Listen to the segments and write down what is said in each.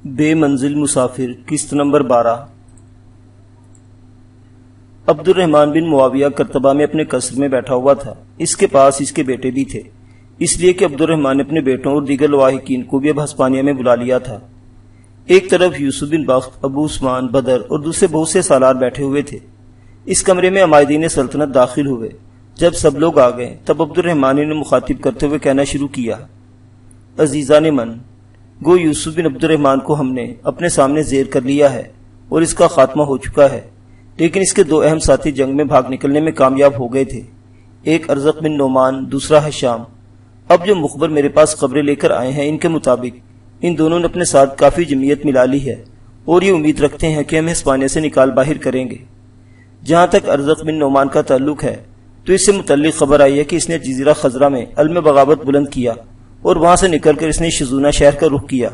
بے منزل مسافر قسط نمبر 12۔ عبد الرحمن بن معاویہ کرتبہ میں اپنے قصر میں بیٹھا ہوا تھا۔ اس کے پاس اس کے بیٹے بھی تھے، اس لیے کہ عبد الرحمن نے اپنے بیٹوں اور دیگر لواحقین کو بھی اب ہسپانیہ میں بلا لیا تھا۔ ایک طرف یوسف بن بخت، ابو عثمان، بدر اور دوسرے بہت سے سالار بیٹھے ہوئے تھے۔ اس کمرے میں عمائدین سلطنت داخل ہوئے۔ جب سب لوگ آ گئے تب عبد الرحمن نے مخاطب کرتے ہوئے کہنا شروع کیا: عزیزان من، گو یوسف بن عبد الرحمن کو ہم نے اپنے سامنے زیر کر لیا ہے اور اس کا خاتمہ ہو چکا ہے، لیکن اس کے دو اہم ساتھی جنگ میں بھاگ نکلنے میں کامیاب ہو گئے تھے، ایک ارزق بن نعمان، دوسرا ہشام۔ اب جو مخبر میرے پاس خبریں لے کر آئے ہیں، ان کے مطابق ان دونوں نے اپنے ساتھ کافی جمعیت ملا لی ہے اور یہ امید رکھتے ہیں کہ ہم ہسپانیہ سے نکال باہر کریں گے۔ جہاں تک ارزق بن نعمان کا تعلق ہے تو اس سے متعلق خبر آئی ہے کہ اس نے جزیرہ خضرہ میں علم بغاوت بلند کیا اور وہاں سے نکل کر اس نے شزونہ شہر کا رخ کیا۔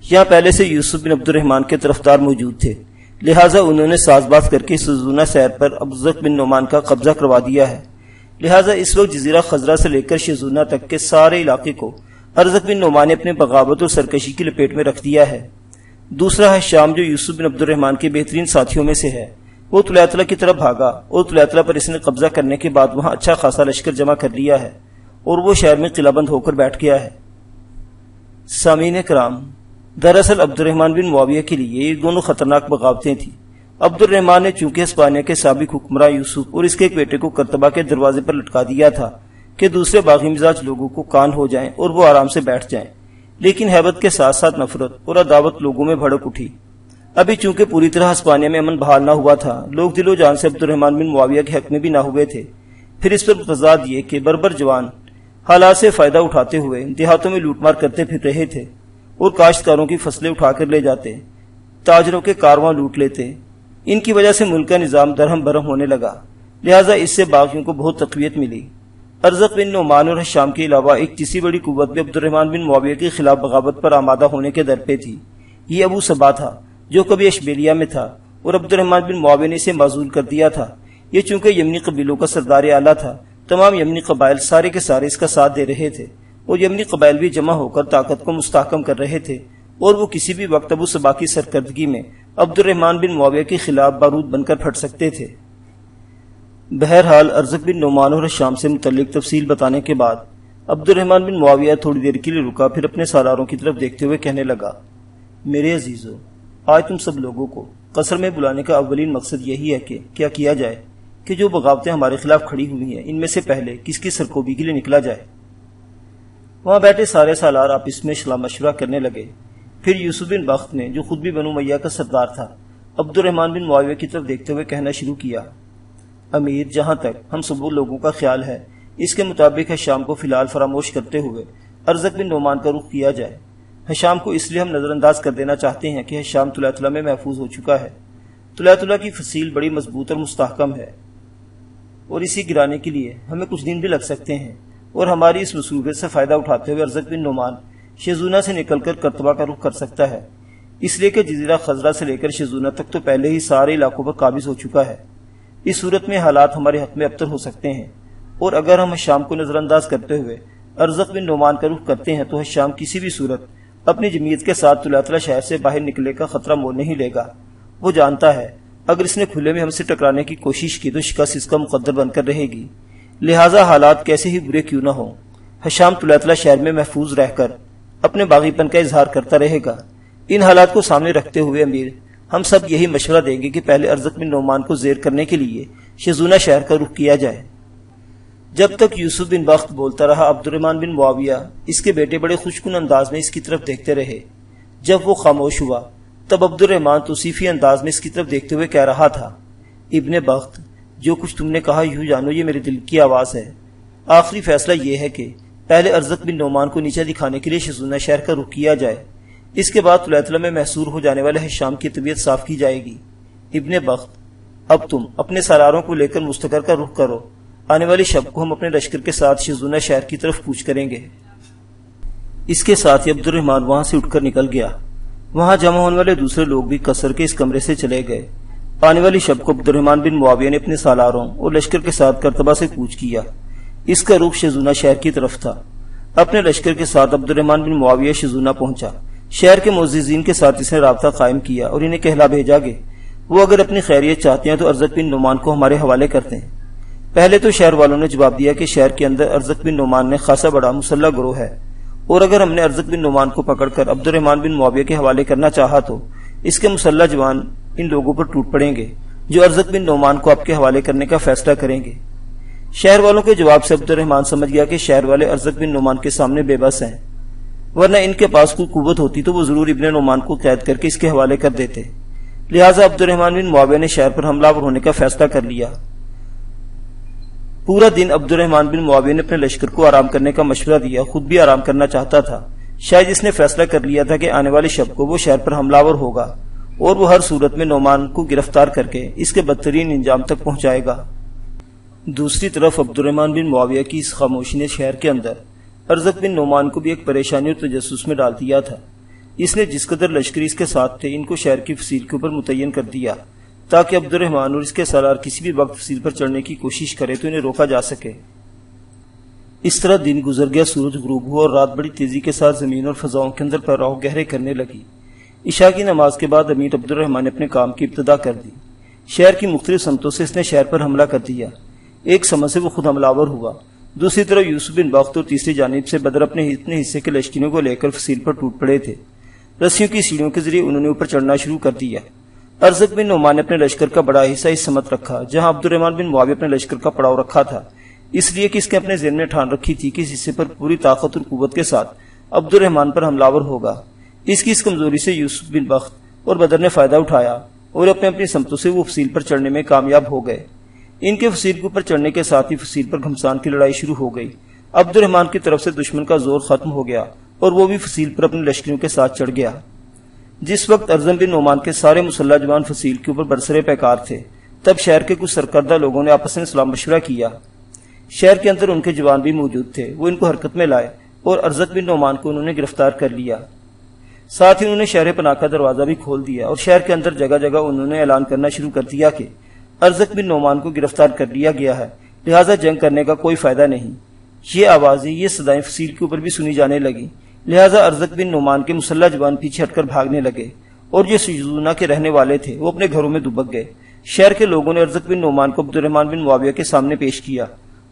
یہاں پہلے سے یوسف بن عبد الرحمن کے طرفدار موجود تھے، لہٰذا انہوں نے ساز باز کر کے شزونہ شہر پر ارزق بن نعمان کا قبضہ کروا دیا ہے۔ لہٰذا اس وقت جزیرہ خضرہ سے لے کر شزونہ تک کے سارے علاقے کو ارزق بن نعمان نے اپنے بغاوت اور سرکشی کی لپیٹ میں رکھ دیا ہے۔ دوسرا ہشام، جو یوسف بن عبد الرحمن کے بہترین ساتھیوں میں سے ہے، وہ طلیطلہ کی طرف بھاگا اور طلیطلہ پر اس نے قبضہ کرنے کے بعد وہاں اچھا خاصا لشکر جمع کر لیا ہے اور وہ شہر میں قلعہ بند ہو کر بیٹھ گیا ہے۔ سامعین کرام، دراصل عبد الرحمن بن معاویہ کے لیے یہ دونوں خطرناک بغاوتیں تھیں۔ عبد الرحمن نے چونکہ ہسپانیہ کے سابق حکمراں یوسف اور اس کے ایک بیٹے کو کرتبہ کے دروازے پر لٹکا دیا تھا کہ دوسرے باغی مزاج لوگوں کو کان ہو جائیں اور وہ آرام سے بیٹھ جائیں، لیکن ہیبت کے ساتھ ساتھ نفرت اور عداوت لوگوں میں بھڑک اٹھی۔ ابھی چونکہ پوری طرح ہسپانیہ میں امن بحال نہ ہوا تھا، لوگ دل و جان سے عبد الرحمن بن معاویہ کے حق میں بھی نہ ہوئے تھے۔ پھر اس پر تضاد یہ کہ بربر جوان حالات سے فائدہ اٹھاتے ہوئے دیہاتوں میں لوٹ مار کرتے پھر رہے تھے اور کاشتکاروں کی فصلیں اٹھا کر لے جاتے، تاجروں کے کارواں لوٹ لیتے۔ ان کی وجہ سے ملک کا نظام درہم برہم ہونے لگا، لہٰذا اس سے باغیوں کو بہت تقویت ملی۔ ارزق بن نعمان اور ہشام کے علاوہ ایک تیسری بڑی قوت بھی عبد الرحمن بن معاویہ کے خلاف بغاوت پر آمادہ ہونے کے در پہ تھی۔ یہ ابو صبا تھا، جو کبھی اشبیلیہ میں تھا اور عبد الرحمن بن معاویہ نے اسے معزول کر دیا تھا۔ یہ چونکہ یمنی قبیلوں کا سردار اعلیٰ تھا، تمام یمنی قبائل سارے کے سارے اس کا ساتھ دے رہے تھے اور یمنی قبائل بھی جمع ہو کر طاقت کو مستحکم کر رہے تھے، اور وہ کسی بھی وقت ابو صبا کی سرکردگی میں عبد الرحمن بن معاویہ کے خلاف بارود بن کر پھٹ سکتے تھے۔ بہرحال ارزق بن نعمان اور ہشام سے متعلق تفصیل بتانے کے بعد عبد الرحمن بن معاویہ تھوڑی دیر کے لیے رکا، پھر اپنے سالاروں کی طرف دیکھتے ہوئے کہنے لگا: میرے عزیزو، آج تم سب لوگوں کو قصر میں بلانے کا اولین مقصد یہی ہے کہ کیا کیا جائے کہ جو بغاوتیں ہمارے خلاف کھڑی ہوئی ہیں ان میں سے پہلے کس کی سرکوبی کے لیے نکلا جائے۔ وہاں بیٹھے سارے سالار آپس میں صلاح مشورہ کرنے لگے۔ پھر یوسف بن بخت نے، جو خود بھی بنو امیہ کا سردار تھا، عبد الرحمن بن معاویہ کی طرف دیکھتے ہوئے کہنا شروع کیا: امیر، جہاں تک ہم سب لوگوں کا خیال ہے، اس کے مطابق ہشام کو فی الحال فراموش کرتے ہوئے ارزق بن نعمان کا رخ کیا جائے۔ ہشام کو اس لیے ہم نظر انداز کر دینا چاہتے ہیں کہ ہشام طلیطلہ میں محفوظ ہو چکا ہے۔ طلیطلہ کی فصیل بڑی مضبوط اور مستحکم ہے اور اسی گرانے کے لیے ہمیں کچھ دن بھی لگ سکتے ہیں، اور ہماری اس مصروفیت سے فائدہ اٹھاتے ہوئے ارزق بن نعمان شزونہ سے نکل کر کرتبہ کا رخ کر سکتا ہے، اس لیے کہ جزیرہ خضرہ سے لے کر شزونہ تک تو پہلے ہی سارے علاقوں پر قابض ہو چکا ہے۔ اس صورت میں حالات ہمارے حق میں ابتر ہو سکتے ہیں، اور اگر ہم ہشام کو نظر انداز کرتے ہوئے ارزق بن نعمان کا رخ کرتے ہیں تو ہشام کسی بھی صورت اپنی جمعیت کے ساتھ طلیطلہ شہر سے باہر نکلنے کا خطرہ مول نہیں لے گا۔ وہ جانتا ہے اگر اس نے کھلے میں ہم سے ٹکرانے کی کوشش کی تو شکست اس کا مقدر بن کر رہے گی، لہٰذا حالات کیسے ہی برے کیوں نہ ہوں، ہشام طلیطلہ شہر میں محفوظ رہ کر اپنے باغی پن کا اظہار کرتا رہے گا۔ ان حالات کو سامنے رکھتے ہوئے امیر، ہم سب یہی مشورہ دیں گے کہ پہلے ارزق بن نعمان کو زیر کرنے کے لیے شزونہ شہر کا رخ کیا جائے۔ جب تک یوسف بن بخت بولتا رہا، عبد الرحمن بن معاویہ اس کے بیٹے بڑے خوشکن انداز میں اس کی طرف دیکھتے رہے۔ جب وہ خاموش ہوا تب عبد الرحمن توصیفی انداز میں اس کی طرف دیکھتے ہوئے کہہ رہا تھا: ابن بخت، جو کچھ تم نے کہا یوں جانو یہ میرے دل کی آواز ہے۔ آخری فیصلہ یہ ہے کہ پہلے ارزق بن نعمان کو نیچے دکھانے کے لیے شزونہ شہر کا رخ کیا جائے، اس کے بعد طلیطلہ میں محصور ہو جانے والے ہشام کی طبیعت صاف کی جائے گی۔ ابن بخت، اب تم اپنے سالاروں کو لے کر مستقر کا رخ کرو، آنے والی شب کو ہم اپنے لشکر کے ساتھ شزونہ شہر کی طرف کوچ کریں گے۔ اس کے ساتھ ہی عبد الرحمن وہاں سے اٹھ کر نکل گیا۔ وہاں جمع ہونے والے دوسرے لوگ بھی قصر کے اس کمرے سے چلے گئے۔ آنے والی شب کو عبد الرحمن بن معاویہ نے اپنے سالاروں اور لشکر کے ساتھ کرتبہ سے کوچ کیا۔ اس کا رخ شزونہ شہر کی طرف تھا۔ اپنے لشکر کے ساتھ عبد الرحمن بن معاویہ شزونہ پہنچا، شہر کے معززین کے ساتھ اس نے رابطہ قائم کیا اور انہیں کہلا بھیجا کہ وہ اگر اپنی خیریت چاہتے ہیں تو ارزق بن نعمان کو ہمارے حوالے کرتے ہیں۔ پہلے تو شہر والوں نے جواب دیا کہ شہر کے اندر ارزق بن نعمان نے خاصا بڑا مسلح گروہ ہے، اور اگر ہم نے ارزق بن نعمان کو پکڑ کر عبد الرحمن بن معاویہ کے حوالے کرنا چاہا تو اس کے مسلح جوان ان لوگوں پر ٹوٹ پڑیں گے جو ارزق بن نعمان کو آپ کے حوالے کرنے کا فیصلہ کریں گے۔ شہر والوں کے جواب سے عبد الرحمن سمجھ گیا کہ شہر والے ارزق بن نعمان کے سامنے بے بس ہیں، ورنہ ان کے پاس کوئی قوت ہوتی تو وہ ضرور ابن نعمان کو قید کر کے اس کے حوالے کر دیتے۔ لہٰذا عبد الرحمن بن معاویہ نے شہر پر حملہ آور ہونے کا فیصلہ کر لیا۔ پورا دن عبد الرحمن بن معاویہ نے اپنے لشکر کو آرام کرنے کا مشورہ دیا، خود بھی آرام کرنا چاہتا تھا۔ شاید اس نے فیصلہ کر لیا تھا کہ آنے والی شب کو وہ شہر پر حملہ آور ہوگا اور وہ ہر صورت میں نعمان کو گرفتار کر کے اس کے بدترین انجام تک پہنچائے گا۔ دوسری طرف عبد الرحمن بن معاویہ کی اس خاموشی نے شہر کے اندر ارزق بن نعمان کو بھی ایک پریشانی اور تجسس میں ڈال دیا تھا۔ اس نے جس قدر لشکری اس کے ساتھ تھے ان کو شہر کی فصیل کے اوپر متعین کر دیا تاکہ عبد الرحمن اور اس کے سالار کسی بھی وقت فصیل پر چڑھنے کی کوشش کرے تو انہیں روکا جا سکے۔ اس طرح دن گزر گیا، سورج غروب ہوا اور رات بڑی تیزی کے ساتھ زمین اور فضاؤں کے اندر پھیلاؤ گہرے کرنے لگی۔ عشاء کی نماز کے بعد امیر عبد الرحمن نے اپنے کام کی ابتدا کر دی۔ شہر کی مختلف سمتوں سے اس نے شہر پر حملہ کر دیا۔ ایک سمت سے وہ خود حملہ آور ہوا، دوسری طرف یوسف بن بخت اور تیسری جانب سے بدر اپنے حصے کے لشکریوں کو لے کر فصیل پر ٹوٹ پڑے تھے۔ رسیوں کی سیڑھیوں کے ذریعے انہوں نے اوپر چڑھنا شروع کر دیا۔ ارزق بن نعمان نے اپنے لشکر کا بڑا حصہ اس سمت رکھا جہاں عبد الرحمن بن معاویہ اپنے لشکر کا پڑاؤ رکھا تھا، اس لیے کہ اس نے اپنے ذہن میں ٹھان رکھی تھی کہ اس حصے پر پوری طاقت اور قوت کے ساتھ عبد الرحمن پر حملہ آور ہوگا۔ اس کی اس کمزوری سے یوسف بن بخت اور بدر نے فائدہ اٹھایا اور اپنے اپنی سمتوں سے وہ فصیل پر چڑھنے میں کامیاب ہو گئے۔ ان کے فصیل کے اوپر چڑھنے کے ساتھ ہی فصیل پر گھمسان کی لڑائی شروع ہو گئی۔ عبد الرحمن کی طرف سے دشمن کا زور ختم ہو گیا اور وہ بھی فصیل پر اپنے لشکریوں کے ساتھ چڑھ گیا۔ جس وقت ارزم بن نعمان کے سارے مسلح جوان فصیل کے اوپر برسرے پیکار تھے، تب شہر کے کچھ سرکردہ لوگوں نے آپس میں صلاح مشورہ کیا۔ شہر کے اندر ان کے جوان بھی موجود تھے، وہ ان کو حرکت میں لائے اور ارزق بن نعمان کو انہوں نے گرفتار کر لیا۔ ساتھ ہی انہوں نے شہر پناہ کا دروازہ بھی کھول دیا اور شہر کے اندر جگہ جگہ انہوں نے اعلان کرنا شروع کر دیا کہ ارزق بن نعمان کو گرفتار کر لیا گیا ہے، لہٰذا جنگ کرنے کا کوئی فائدہ نہیں۔ یہ آوازیں، یہ صدائیں فصیل کے اوپر بھی سنی جانے لگی، لہٰذا ارزق بن نعمان کے مسلح جوان پیچھے ہٹ کر بھاگنے لگے اور جو شیزونہ کے رہنے والے تھے وہ اپنے گھروں میں دبک گئے۔ شہر کے لوگوں نے ارزق بن نعمان کو عبد الرحمن بن معاویہ کے سامنے پیش کیا۔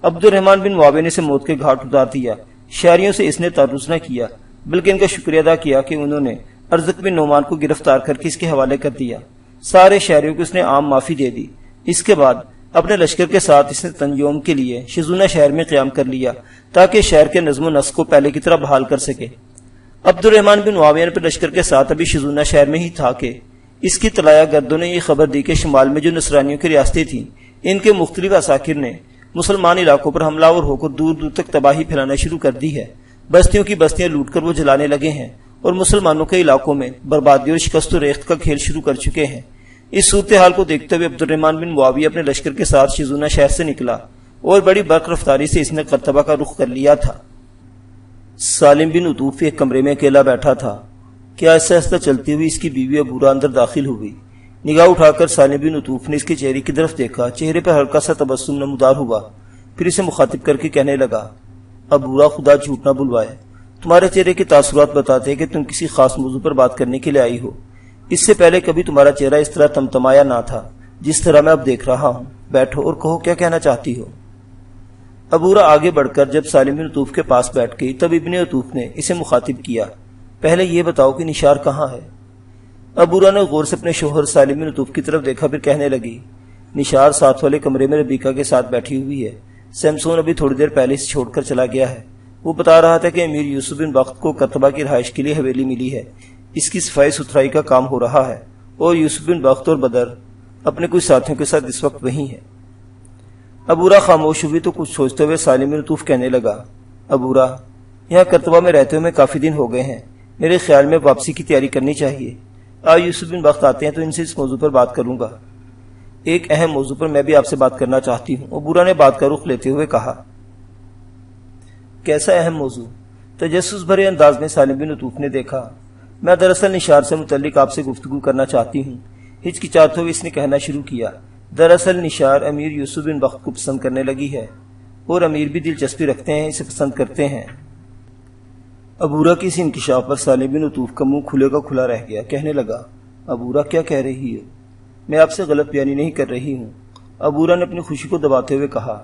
عبد الرحمن بن معاویہ نے اسے موت کے گھاٹ اتار دیا۔ شہریوں سے اس نے تعرض نہ کیا بلکہ ان کا شکریہ ادا کیا کہ انہوں نے ارزق بن نعمان کو گرفتار کر کے اس کے حوالے کر دیا۔ سارے شہریوں کو اس نے عام معافی دے دی۔ اس کے بعد اپنے لشکر کے ساتھ اس نے تنیوم کے لیے شیزونہ شہر میں قیام کر لیا تاکہ شہر کے نظم و نسق کو پہلے کی طرح بحال کر سکے۔ عبد الرحمن بن معاویہ نے اپنے لشکر کے ساتھ ابھی شیزونہ شہر میں ہی تھا کہ اس کی طلایہ گردوں نے یہ خبر دی کہ شمال میں جو نصرانیوں کی ریاستیں تھیں ان کے مختلف عساکر نے مسلمان علاقوں پر حملہ آور ہو کر دور دور تک تباہی پھیلانا شروع کر دی ہے۔ بستیوں کی بستیاں لوٹ کر وہ جلانے لگے ہیں اور مسلمانوں کے علاقوں میں بربادی اور شکست و ریخت کا کھیل شروع کر چکے ہیں۔ اس صورتحال کو دیکھتے ہوئے عبد الرحمن بن معاویہ اپنے لشکر کے ساتھ شیزونہ شہر سے نکلا اور بڑی برق رفتاری سے اس نے قرطبہ کا رخ کر لیا تھا۔ سالم بن عطوف ایک کمرے میں اکیلا بیٹھا تھا کہ آہستہ آہستہ چلتی ہوئی اس کی بیوی عبورہ اندر داخل ہوئی۔ نگاہ اٹھا کر سالم بن عطوف نے اس کے چہرے کی طرف دیکھا، چہرے پر ہلکا سا تبسم نمودار ہوا، پھر اسے مخاطب کر کے کہنے لگا، عبورہ خدا جھوٹ نہ بلوائے، تمہارے چہرے کے تاثرات بتاتے ہیں کہ تم کسی خاص موضوع پر بات کرنے کے لیے آئی ہو۔ اس سے پہلے کبھی تمہارا چہرہ اس طرح تمتمایا نہ تھا جس طرح میں اب دیکھ رہا ہوں۔ بیٹھو اور کہو کیا کہنا چاہتی ہو۔ عبورہ آگے بڑھ کر جب سالم بن عطوف کے پاس بیٹھ گئی تب ابن عطوف نے اسے مخاطب کیا، پہلے یہ بتاؤ کہ نشار کہاں ہے؟ عبورہ نے غور سے اپنے شوہر سالم بن عطوف کی طرف دیکھا، پھر کہنے لگی، نشار ساتھ والے کمرے میں ربیکہ کے ساتھ بیٹھی ہوئی ہے، سیمسون ابھی تھوڑی دیر پہلے سے چھوڑ کر چلا گیا ہے۔ وہ بتا رہا تھا کہ امیر یوسف بن بخت کو قرطبہ کی رہائش کے لیے حویلی ملی ہے، اس کی صفائی ستھرائی کا کام ہو رہا ہے اور یوسف بن بخت اور بدر اپنے کچھ ساتھیوں کے ساتھ اس وقت وہیں ہے۔ عبورہ خاموش ہوئی تو کچھ سوچتے ہوئے سالم بن عطوف کہنے لگا، عبورہ یہاں قرطبہ میں رہتے ہوئے کافی دن ہو گئے ہیں، میرے خیال میں واپسی کی تیاری کرنی چاہیے۔ آج یوسف بن بخت آتے ہیں تو ان سے اس موضوع پر بات کروں گا۔ ایک اہم موضوع پر میں بھی آپ سے بات کرنا چاہتی ہوں، عبورہ نے بات کا رخ لیتے ہوئے کہا۔ کیسا اہم موضوع؟ تجسس بھرے انداز میں سالم بن عطوف نے دیکھا۔ میں دراصل نشار سے متعلق آپ سے گفتگو کرنا چاہتی ہوں، ہچکچاتے ہوئے اس نے کہنا شروع کیا۔ دراصل نشار امیر یوسف بن بخت کو پسند کرنے لگی ہے اور امیر بھی دلچسپی رکھتے ہیں، اسے پسند کرتے ہیں۔ عبورہ کے اس انکشاف پر سالم بن عطوف کا منہ کھلے کا کھلا رہ گیا۔ کہنے لگا، عبورہ کیا کہہ رہی ہو؟ میں آپ سے غلط بیانی نہیں کر رہی ہوں۔ عبورہ نے اپنی خوشی کو دباتے ہوئے کہا،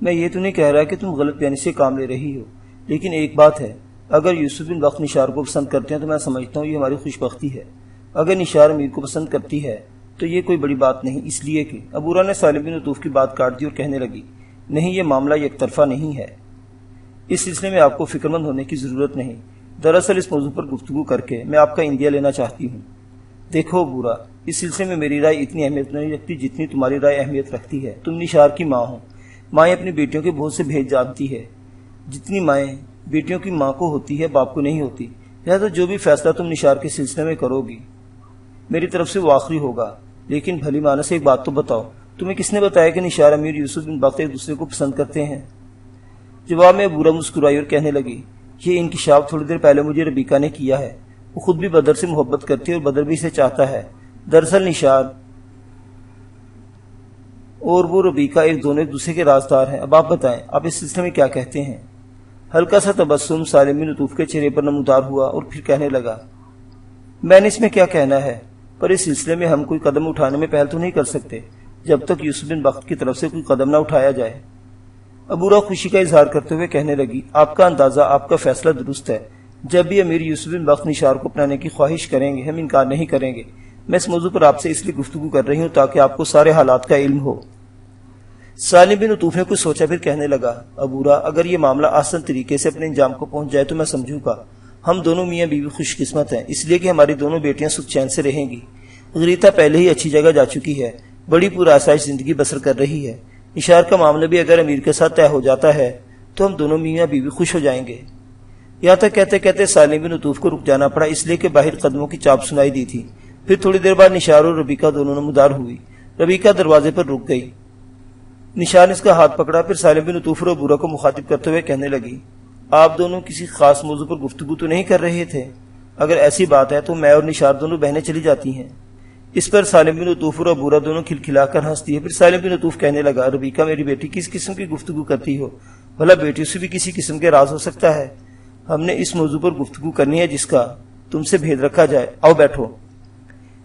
میں یہ تو نہیں کہہ رہا کہ تم غلط بیانی سے کام لے رہی ہو، لیکن ایک بات ہے، اگر یوسف بن بخت نثار کو پسند کرتے ہیں تو میں سمجھتا ہوں یہ ہماری خوش بختی ہے۔ اگر نثار امیر کو پسند کرتی ہے تو یہ کوئی بڑی بات نہیں، اس لیے کہ عبورہ نے سالم بن عطوف کی بات کاٹ دی اور کہنے لگی، نہیں، یہ معاملہ یک طرفہ نہیں ہے، اس سلسلے میں آپ کو فکر مند ہونے کی ضرورت نہیں۔ دراصل اس موضوع پر گفتگو کر کے میں آپ کا اندیا لینا چاہتی ہوں۔ دیکھو عبورہ، اس سلسلے میں میری رائے اتنی اہمیت نہیں رکھتی جتنی تمہاری رائے اہمیت رکھتی ہے۔ تم نثار کی ماں ہو، مائیں اپنی بیٹیوں کے بہت سے بھید جانتی ہے، جتنی مائیں بیٹیوں کی ماں کو ہوتی ہے باپ کو نہیں ہوتی، لہذا جو بھی فیصلہ تم نثار کے سلسلے میں کرو گی میری طرف سے وہ آخری ہوگا۔ لیکن بھلی معنی سے ایک بات تو بتاؤ، تمہیں کس نے بتایا کہ نثار امیر یوسف بن بخت ایک دوسرے کو پسند کرتے ہیں؟ جواب میں عبورہ مسکرائی اور کہنے لگی، یہ انکشاف تھوڑی دیر پہلے مجھے ربیکہ نے کیا ہے، وہ خود بھی بدر سے محبت کرتی ہے اور بدر بھی اسے چاہتا ہے۔ دراصل نثار اور وہ ربیکہ دونوں ایک دوسرے کے رازدار ہیں۔ اب آپ بتائیں، آپ اس سلسلے میں کیا کہتے ہیں؟ ہلکا سا تبسم سالم بن عطوف کے چہرے پر نمودار ہوا اور پھر کہنے لگا، میں نے اس میں کیا کہنا ہے، پر اس سلسلے میں ہم کوئی قدم اٹھانے میں پہل تو نہیں کر سکتے جب تک یوسف بن بخت کی طرف سے کوئی قدم نہ اٹھایا جائے۔ عبورہ خوشی کا اظہار کرتے ہوئے کہنے لگی، آپ کا اندازہ، آپ کا فیصلہ درست ہے۔ جب بھی امیر یوسف بن بخت نثار کو اپنانے کی خواہش کریں گے ہم انکار نہیں کریں گے۔ میں اس موضوع پر آپ سے اس لیے گفتگو کر رہی ہوں تاکہ آپ کو سارے حالات کا علم ہو۔ سالم بن عطوف نے کچھ سوچا پھر کہنے لگا، عبورہ، اگر یہ معاملہ آسان طریقے سے اپنے انجام کو پہنچ جائے تو میں سمجھوں گا ہم دونوں میاں بیوی خوش قسمت ہیں، اس لیے کہ ہماری دونوں بیٹیاں سکھ چین سے رہیں گی۔ غریتا پہلے ہی اچھی جگہ جا چکی ہے، بڑی پرآسائش زندگی بسر کر رہی ہے۔ نثار کا معاملہ بھی اگر امیر کے ساتھ طے ہو جاتا ہے تو ہم دونوں میاں بیوی خوش ہو جائیں گے۔ یہاں تک کہتے کہتے سالم بن عطوف کو رک جانا پڑا، اس لیے کہ باہر قدموں کی چاپ سنائی دی تھی۔ پھر تھوڑی دیر بعد نثار اور ربیکہ دونوں نمودار ہوئی۔ ربیکہ دروازے پر رک گئی، نثار نے اس کا ہاتھ پکڑا، پھر سالم بن عطوف اور عبورہ کو مخاطب کرتے ہوئے کہنے لگی، آپ دونوں کسی خاص موضوع پر گفتگو تو نہیں کر رہے تھے؟ اگر ایسی بات ہے تو میں اور نثار دونوں بہنیں چلی جاتی ہیں۔ اس پر سالم بن عطوف اور عبورہ دونوں کھلکھلا کر ہنس دیے۔ پھر سالم بن عطوف کہنے لگا، ربیکہ میری بیٹی، کس قسم کی گفتگو کرتی ہو؟ بھلا بیٹیوں سے بھی کسی قسم کے راز ہو سکتا ہے؟ ہم نے اس موضوع پر گفتگو کرنی ہے جس کا تم سے بھید رکھا جائے، آؤ بیٹھو۔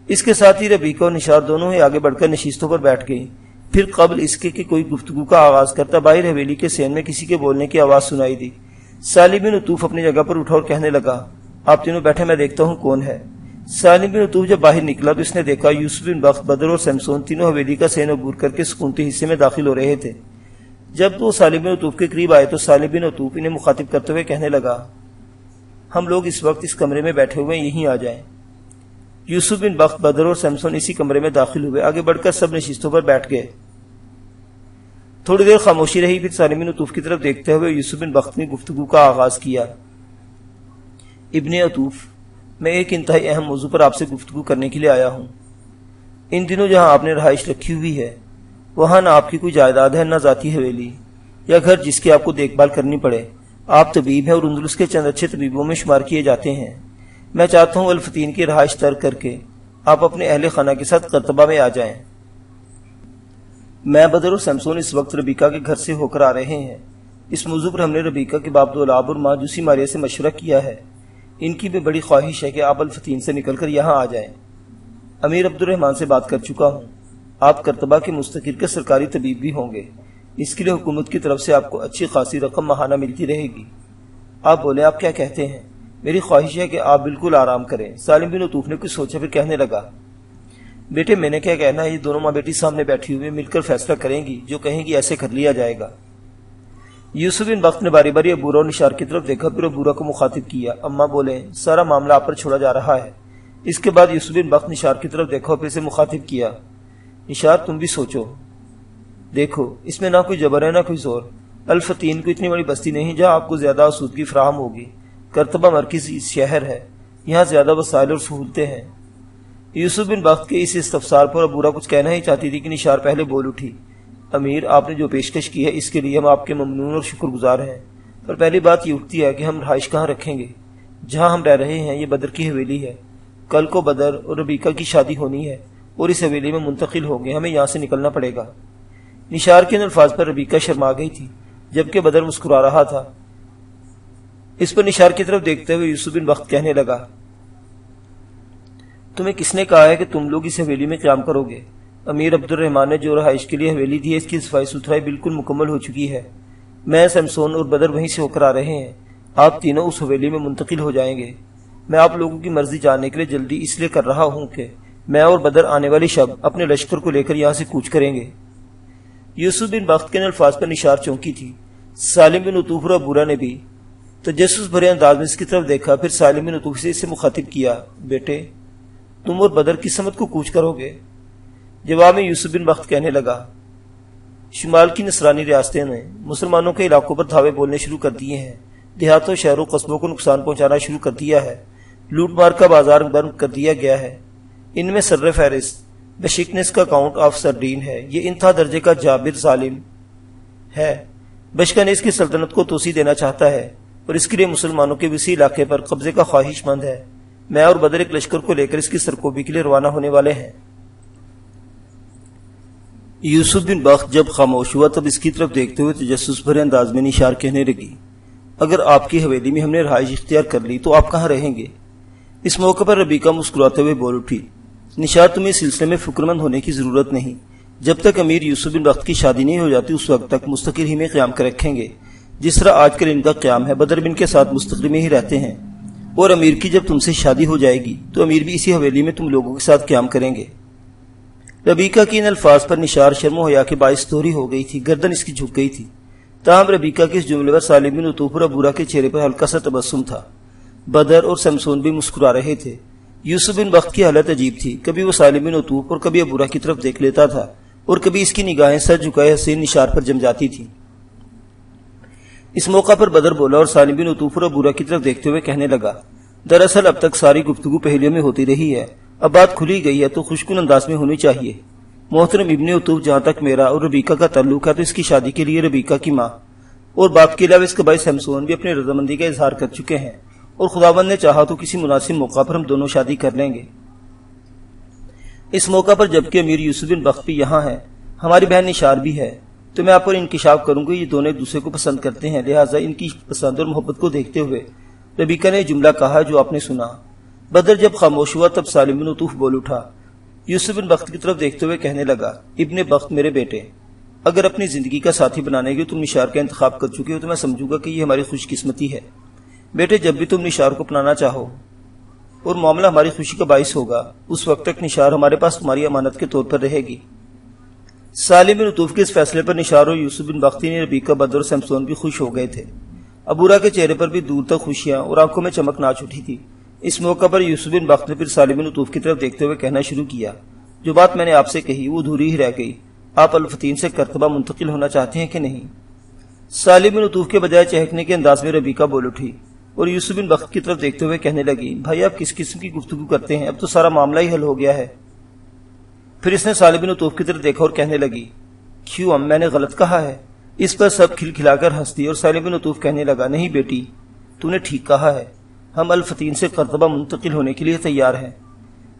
اس کے ساتھ ہی ربیکہ اور نثار دونوں ہی آگے بڑھ کر نشستوں پر بیٹھ گئی۔ پھر قبل اس کے کہ کوئی گفتگو کا آغاز کرتا باہر حویلی کے سین میں کسی کے بولنے کی آواز سنائی دی۔ سالم بن عطوف اپنی جگہ پر اٹھا اور کہنے لگا، آپ تینوں بیٹھے، میں دیکھتا ہوں کون ہے۔ سالم بن عطوف جب باہر نکلا تو اس نے دیکھا یوسف بن بخت، بدر اور سمسون تینوں حویلی کا سین عبور کر کے سکونتی حصے میں داخل ہو رہے تھے۔ جب وہ سالم بن عطوف کے قریب آئے تو سالم بن عطوف انہیں مخاطب کرتے ہوئے کہنے لگا، ہم لوگ اس وقت اس کمرے میں بیٹھے ہوئے یہیں آ جائیں۔ یوسف بن بخت، بدر اور سمسون اسی کمرے میں داخل ہوئے، آگے بڑھ کر سب نشستوں پر بیٹھ گئے۔ تھوڑی دیر خاموشی رہی، پھر سالم بن عطوف کی طرف دیکھتے ہوئے یوسف بن بخت نے گفتگو کا آغاز کیا، ابن عطوف، میں ایک انتہائی اہم موضوع پر آپ سے گفتگو کرنے کے لیے آیا ہوں۔ ان دنوں جہاں آپ نے رہائش رکھی ہوئی ہے وہاں نہ آپ کی کوئی جائیداد ہے، نہ ذاتی حویلی یا گھر جس کی آپ کو دیکھ بھال کرنی پڑے۔ آپ طبیب ہیں اور اندلس کے چند اچھے طبیبوں میں شمار کیے جاتے ہیں۔ میں چاہتا ہوں الفتین کی رہائش ترک کر کے آپ اپنے اہل خانہ کے ساتھ قرطبہ میں آ جائیں۔ میں، بدر اور سمسون اس وقت ربیکہ کے گھر سے ہو کر آ رہے ہیں۔ اس موضوع پر ہم نے ربیکہ کے باپ دولاب اور ماں جوسی ماریہ سے مشورہ کیا ہے۔ ان کی بھی بڑی خواہش ہے کہ آپ الفتین سے نکل کر یہاں آ جائیں۔ امیر عبد الرحمن سے بات کر چکا ہوں، آپ قرطبہ کے مستقر کے سرکاری طبیب بھی ہوں گے، اس کے لیے حکومت کی طرف سے آپ کو اچھی خاصی رقم ماہانہ ملتی رہے گی۔ آپ بولے، آپ کیا کہتے ہیں؟ میری خواہش ہے کہ آپ بالکل آرام کریں۔ سالم بن عطوف نے کچھ سوچا پھر کہنے لگا، بیٹے میں نے کیا کہنا ہے، یہ دونوں ماں بیٹی سامنے بیٹھی ہوئی مل کر فیصلہ کریں گی، جو کہیں گی ایسے کر لیا جائے گا۔ یوسف بن بخت نے باری باری عبورہ اور نثار کی طرف دیکھا، پھر عبورہ کو مخاطب کیا، اماں بولے، سارا معاملہ آپ پر چھوڑا جا رہا ہے۔ اس کے بعد یوسف بن بخت نثار کی طرف دیکھا اور پھر سے مخاطب کیا، نثار تم بھی سوچو، دیکھو اس میں نہ کوئی جبر ہے نہ کوئی زور۔ الفتین کو اتنی بڑی بستی نہیں جہاں آپ کو زیادہ آسودگی فراہم ہوگی۔ قرطبہ مرکزی شہر ہے، یہاں زیادہ وسائل اور سہولتیں ہیں۔ یوسف بن بخت کے اس استفسار پر عبورہ کچھ کہنا ہی چاہتی تھی کہ نثار پہلے بول اٹھی، امیر آپ نے جو پیشکش کی ہے اس کے لیے ہم آپ کے ممنون اور شکر گزار ہیں، پر پہلی بات یہ اٹھتی ہے کہ ہم رہائش کہاں رکھیں گے؟ جہاں ہم رہ رہے ہیں یہ بدر کی حویلی ہے، کل کو بدر اور ربیکہ کی شادی ہونی ہے اور اس حویلی میں منتقل ہوں گے، ہمیں یہاں سے نکلنا پڑے گا۔ نثار کے ان الفاظ پر ربیکہ شرما گئی تھی، جبکہ بدر مسکرا رہا تھا۔ اس پر نشار کی طرف دیکھتے ہوئے یوسف بن بخت کہنے لگا، تمہیں کس نے کہا ہے کہ تم لوگ اس حویلی میں قیام کرو گے؟ امیر عبد الرحمن نے جو رہائش کے لیے حویلی دی ہے اس کی صفائی ستھرائی بالکل مکمل ہو چکی ہے۔ میں، سمسون اور بدر وہیں سے ہو کر آ رہے ہیں۔ آپ تینوں اس حویلی میں منتقل ہو جائیں گے۔ میں آپ لوگوں کی مرضی جاننے کے لیے جلدی اس لیے کر رہا ہوں کہ میں اور بدر آنے والی شب اپنے لشکر کو لے کر یہاں سے کوچ کریں گے۔ یوسف بن بخت کے ان الفاظ پر نشار چونکی تھی۔ سالم بن عطوف اور ابورہ نے بھی تجسس بھرے انداز میں اس کی طرف دیکھا، پھر سالم بن عطوف سے اسے مخاطب کیا، بیٹے تم اور بدر کس سمت کو کوچ کرو گے؟ جواب میں یوسف بن بخت کہنے لگا، شمال کی نصرانی ریاستیں نے مسلمانوں کے علاقوں پر دھاوے بولنے شروع کر دیے ہیں، دیہاتوں شہروں قصبوں کو نقصان پہنچانا شروع کر دیا ہے، لوٹ مار کا بازار بند کر دیا گیا ہے۔ ان میں سر فہرست بشکنس کا کاؤنٹ آف سرڈین ہے، یہ انتہا درجے کا جابر ظالم ہے۔ بشکنس کی سلطنت کو توسیع دینا چاہتا ہے اور اس کے لیے مسلمانوں کے وسیع علاقے پر قبضے کا خواہش مند ہے۔ میں اور بدر ایک لشکر کو لے کر اس کی سرکوبی کے لیے روانہ ہونے والے ہیں۔ یوسف بن بخت جب خاموش ہوا تب اس کی طرف دیکھتے ہوئے تجسس بھرے انداز میں نشار کہنے لگی، اگر آپ کی حویلی میں ہم نے رہائش اختیار کر لی تو آپ کہاں رہیں گے؟ اس موقع پر ربیکہ مسکراتے ہوئے بول اٹھی، نشار تمہیں اس سلسلے میں فکرمند ہونے کی ضرورت نہیں۔ جب تک امیر یوسف بن بخت کی شادی نہیں ہو جاتی اس وقت تک مستقر ہی میں قیام کر رکھیں گے، جس طرح آج کل ان کا قیام ہے۔ بدر بن کے ساتھ مستقر میں ہی رہتے ہیں، اور امیر کی جب تم سے شادی ہو جائے گی تو امیر بھی اسی حویلی میں تم لوگوں کے ساتھ قیام کریں گے۔ ربیکہ کی ان الفاظ پر نشار شرم و حیا کے باعث دوہری ہو گئی تھی، گردن اس کی جھک گئی تھی۔ تاہم ربیکہ کے اس جملے پر سالم بن عطوف اور ابورہ کے چہرے پر ہلکا سا تبسم تھا۔ بدر اور سمسون بھی مسکرا رہے تھے۔ یوسف بن بخت کی حالت عجیب تھی، کبھی وہ سالم بن عطوف اور کبھی ابورہ کی طرف دیکھ لیتا تھا اور کبھی اس کی نگاہیں سر جھکائے حسین نشار پر جم جاتی تھی۔ اس موقع پر بدر بولا اور سالم بن عطوف اور ابورہ کی طرف دیکھتے ہوئے کہنے لگا، دراصل اب تک ساری گفتگو پہیلیوں میں ہوتی رہی ہے، اب بات کھلی گئی ہے تو خوشکن انداز میں ہونی چاہیے۔ محترم ابن عطوف، جہاں تک میرا اور ربیکہ کا تعلق ہے تو اس کی شادی کے لیے ربیکہ کی ماں اور باپ کے علاوہ اس کا بھائی سمسون بھی اپنی رضامندی کا اظہار کر چکے ہیں، اور خداوند نے چاہا تو کسی مناسب موقع پر ہم دونوں شادی کر لیں گے۔ اس موقع پر جبکہ امیر یوسف بن بخت بھی یہاں ہے، ہماری بہن نشار بھی ہے، تو میں آپ پر انکشاف کروں گا، یہ دونوں ایک دوسرے کو پسند کرتے ہیں، لہٰذا ان کی پسند اور محبت کو دیکھتے ہوئے ربیکہ نے جملہ کہا جو آپ نے سنا۔ بدر جب خاموش ہوا تب سالم بن عطوف بول اٹھا، یوسف بن بخت کی طرف دیکھتے ہوئے کہنے لگا، ابن بخت میرے بیٹے، اگر اپنی زندگی کا ساتھی بنانے کے تم نشار کا انتخاب کر چکے ہو تو میں سمجھوں گا کہ یہ ہماری خوش قسمتی ہے۔ بیٹے، جب بھی تم نشار کو اپنانا چاہو اور معاملہ ہماری خوشی کا باعث ہوگا، اس وقت تک نشار ہمارے پاس تمہاری امانت کے طور پر رہے گی۔ سالم بن عطوف کے اس فیصلے پر نشار اور یوسف بن بختی نے ربیکہ، بدر اور سمسون بھی خوش ہو گئے تھے۔ ابورہ کے چہرے پر بھی دور تک خوشیاں اور آنکھوں میں چمک ناچ اٹھی تھی۔ اس موقع پر یوسف بن بخت نے پھر سالم بن عطوف کی طرف دیکھتے ہوئے کہنا شروع کیا، جو بات میں نے آپ سے کہی وہ ادھوری ہی رہ گئی، آپ الفتین سے کرتبہ منتقل ہونا چاہتے ہیں کہ نہیں؟ سالم بن عطوف کے بجائے چہکنے کے انداز میں ربیکہ بول اٹھی اور یوسف بن بخت کی طرف دیکھتے ہوئے کہنے لگی، بھائی آپ کس قسم کی گفتگو کرتے ہیں، اب تو سارا معاملہ ہی حل ہو گیا ہے۔ پھر اس نے سالم بن عطوف کی طرف دیکھا اور کہنے لگی، کیوں ام، میں نے غلط کہا ہے؟ اس پر سب کھلکھلا کر ہنس دی اور سالم بن عطوف کہنے لگا، نہیں بیٹی، تو نے ٹھیک کہا ہے، ہم الفتین سے قرطبہ منتقل ہونے کے لیے تیار ہیں۔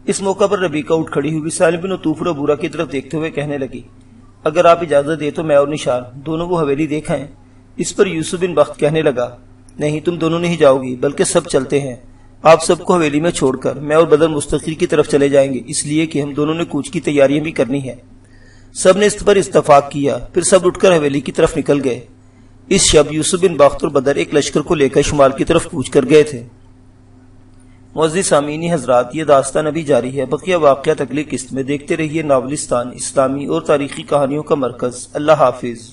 اس موقع پر ربیکہ اٹھ کھڑی ہوئی سالم بن عطوف اور ابورہ کی طرف دیکھتے ہوئے کہنے لگی، اگر آپ اجازت دے تو میں اور نشار دونوں وہ حویلی دیکھ آئیں۔ اس پر یوسف بن بخت کہنے لگا، نہیں، تم دونوں نہیں جاؤ گی، بلکہ سب چلتے ہیں۔ آپ سب کو حویلی میں چھوڑ کر میں اور بدر مستقر کی طرف چلے جائیں گے، اس لیے کہ ہم دونوں نے کوچ کی تیاریاں بھی کرنی ہیں۔ سب نے اس پر اتفاق کیا، پھر سب اٹھ کر حویلی کی طرف نکل گئے۔ اس شب یوسف بن بخت اور بدر ایک لشکر کو لے کر شمال کی طرف کوچ کر گئے تھے۔ معزز سامعین حضرات، یہ داستان ابھی جاری ہے، بقیہ واقعات اگلی قسط میں۔ دیکھتے رہیے ناولستان، اسلامی اور تاریخی کہانیوں کا مرکز۔ اللہ حافظ۔